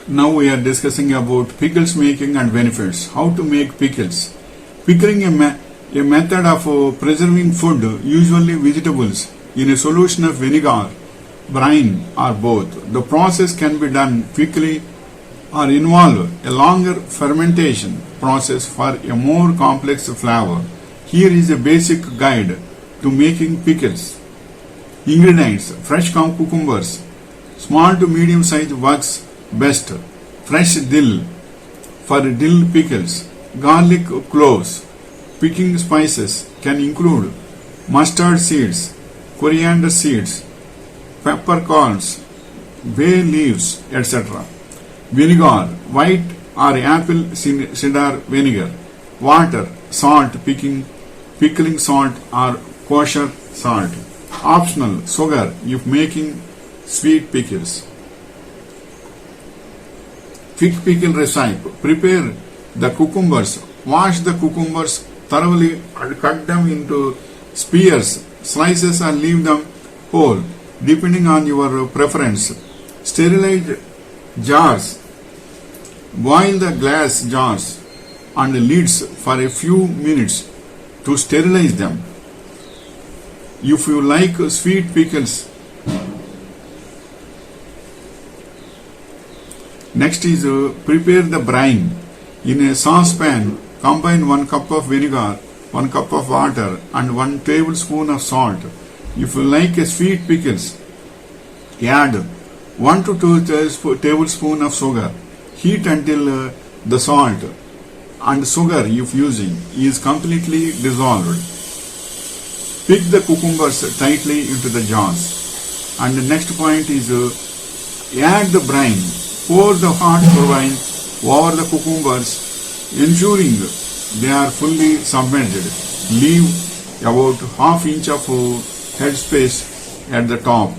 Now we are discussing about pickles making and benefits. How to make pickles. Pickling a method of preserving food, usually vegetables, in a solution of vinegar, brine or both. The process can be done quickly or involve a longer fermentation process for a more complex flavor. Here is a basic guide to making pickles. Ingredients: fresh cucumbers, small to medium size works best. Fresh dill for dill pickles. Garlic cloves. Picking spices can include mustard seeds, coriander seeds, peppercorns, bay leaves, etc. Vinegar, white or apple cider vinegar. Water, salt, pickling salt or kosher salt. Optional, sugar if making sweet pickles. Quick pickle recipe. Prepare the cucumbers. Wash the cucumbers thoroughly and cut them into spears, slices, and leave them whole, depending on your preference. Sterilize jars. Boil the glass jars and lids for a few minutes to sterilize them. If you like sweet pickles, next is prepare the brine. In a saucepan, combine 1 cup of vinegar, 1 cup of water and 1 tablespoon of salt. If you like a sweet pickles, add 1 to 2 tablespoons of sugar. Heat until the salt and sugar, if using, is completely dissolved. Pick the cucumbers tightly into the jars. And the next point is add the brine. Pour the hot brine over the cucumbers, ensuring they are fully submerged. Leave about ½ inch of headspace at the top.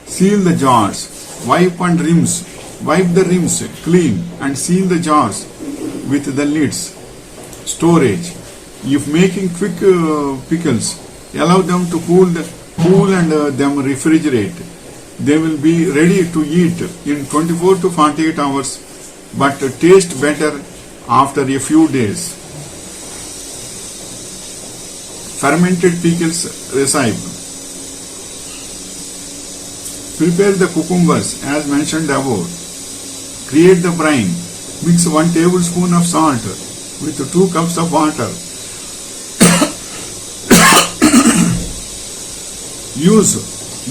Seal the jars. Wipe the rims clean and seal the jars with the lids. Storage. If making quick pickles, allow them to cool and them refrigerate. They will be ready to eat in 24 to 48 hours but taste better after a few days. Fermented pickles recipe. Prepare the cucumbers as mentioned above. Create the brine. Mix 1 tablespoon of salt with 2 cups of water. Use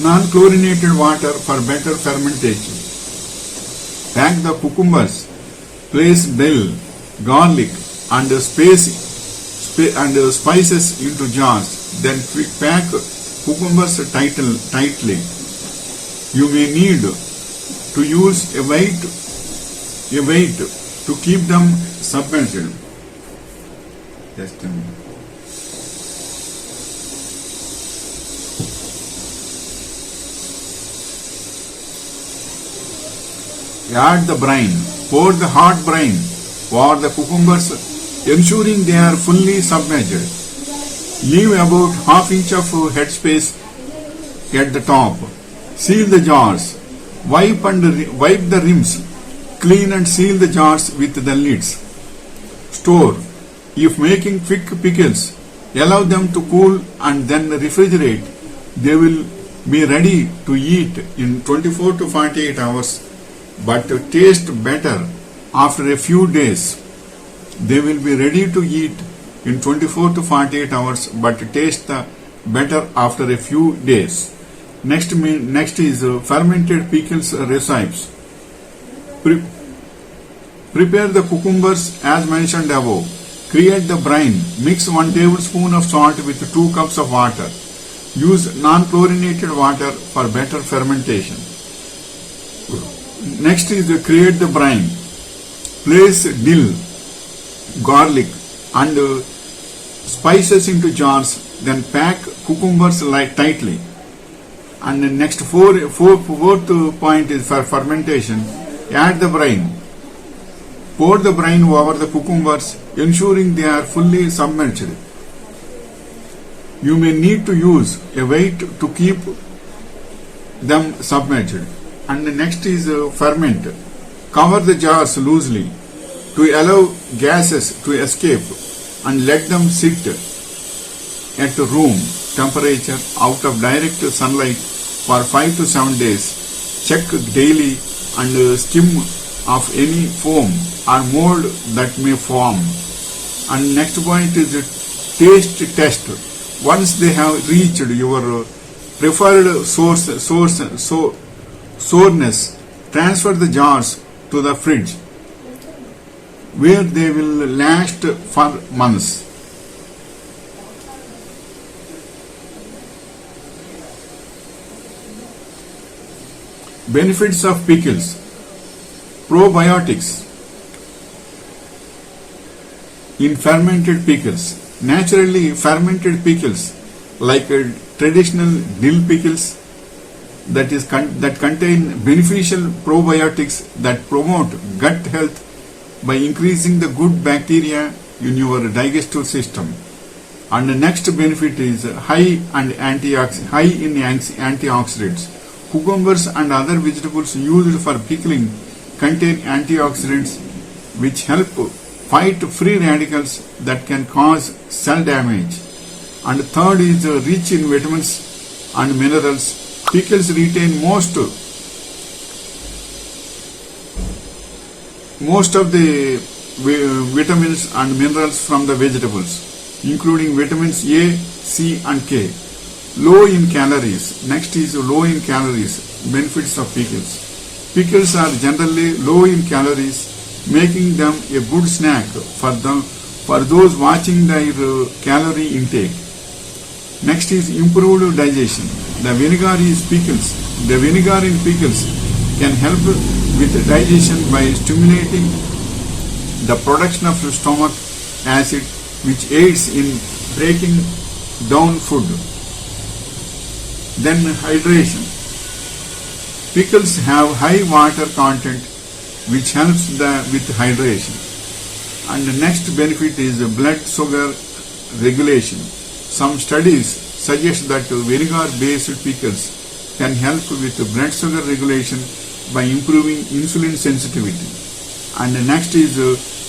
non-chlorinated water for better fermentation. Pack the cucumbers. Place dill, garlic and spices into jars. Then pack cucumbers tightly. You may need to use a weight to keep them submerged. Just a minute. Add the brine. Pour the hot brine over the cucumbers, ensuring they are fully submerged. Leave about ½ inch of headspace at the top. Seal the jars. Wipe the rims. Clean and seal the jars with the lids. Store. If making quick pickles, allow them to cool and then refrigerate. They will be ready to eat in 24 to 48 hours but taste better after a few days. They will be ready to eat in 24 to 48 hours but taste better after a few days. Next is fermented pickles recipes. Prepare the cucumbers as mentioned above. Create the brine. Mix 1 tablespoon of salt with 2 cups of water. Use non-chlorinated water for better fermentation. Next is create the brine. Place dill, garlic and spices into jars. Then pack cucumbers tightly. And the next fourth point is for fermentation. Add the brine. Pour the brine over the cucumbers, ensuring they are fully submerged. You may need to use a weight to keep them submerged. And the next is ferment. Cover the jars loosely to allow gases to escape and let them sit at room temperature out of direct sunlight for 5 to 7 days. Check daily and skim of any foam or mold that may form. And next point is taste test. Once they have reached your preferred soreness, transfer the jars to the fridge where they will last for months. Benefits of pickles. Probiotics in fermented pickles. Naturally fermented pickles like traditional dill pickles that contain beneficial probiotics that promote gut health by increasing the good bacteria in your digestive system. And the next benefit is high in antioxidants. Cucumbers and other vegetables used for pickling contain antioxidants which help fight free radicals that can cause cell damage. And third is rich in vitamins and minerals. Pickles retain most of the vitamins and minerals from the vegetables, including vitamins A, C and K. Low in calories. Next is low in calories. Benefits of pickles. Pickles are generally low in calories, making them a good snack for those watching their calorie intake. Next is improved digestion. The vinegar in pickles can help with digestion by stimulating the production of stomach acid, which aids in breaking down food. Then hydration. Pickles have high water content, which helps with hydration. And the next benefit is blood sugar regulation. Some studies suggest that vinegar-based pickles can help with blood sugar regulation by improving insulin sensitivity. And the next is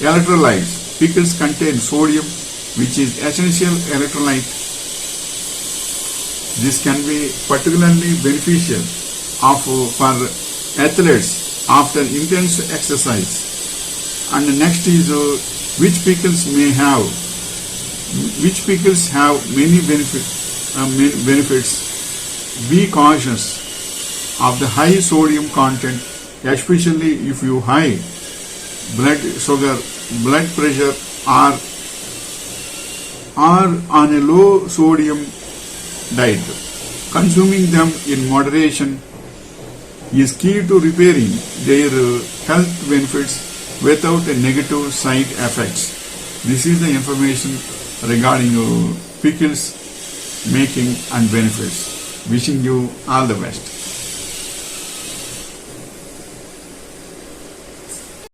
electrolytes. Pickles contain sodium, which is essential electrolyte. This can be particularly beneficial for athletes after intense exercise. And the next is which pickles have many benefits. Be cautious of the high sodium content, especially if you high blood sugar, blood pressure or on a low sodium diet. Consuming them in moderation is key to repairing their health benefits without a negative side effects. This is the information regarding pickles making and benefits. Wishing you all the best.